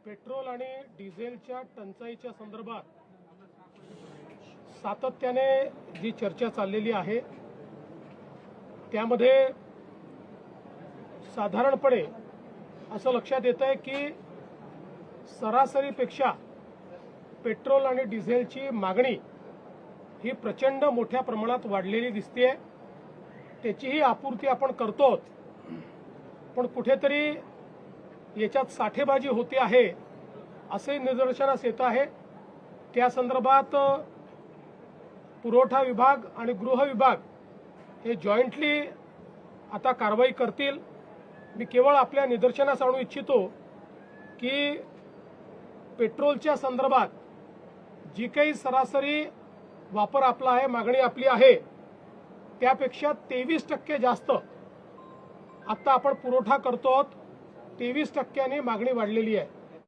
Petrol आणि डिझेलच्या टंचाईच्या संदर्भात सातत्याने जी चर्चा चाललेली आहे त्यामध्ये साधारणपणे असं लक्षात येतंय की सरासरीपेक्षा पेट्रोल आणि डिझेलची मागणी ही प्रचंड मोठ्या प्रमाणात वाढलेली दिसतेय। त्याचीही आपूर्ती आपण करतो, पण कुठेतरी याच्यात साठेबाजी होते आहे असे निदर्शनास येत आहे। त्या संदर्भात पुरवठा विभाग आणि गृह विभाग हे जॉईंटली आता कारवाई करतील। मी केवळ आपल्या निदर्शनास आणू इच्छितो की पेट्रोलच्या संदर्भात जी काही सरासरी वापर आपला आहे, मागणी आपली आहे, त्यापेक्षा 23% जास्त आता आपण पुरवठा करतो आहोत। 23% मागणी वाढलेली आहे।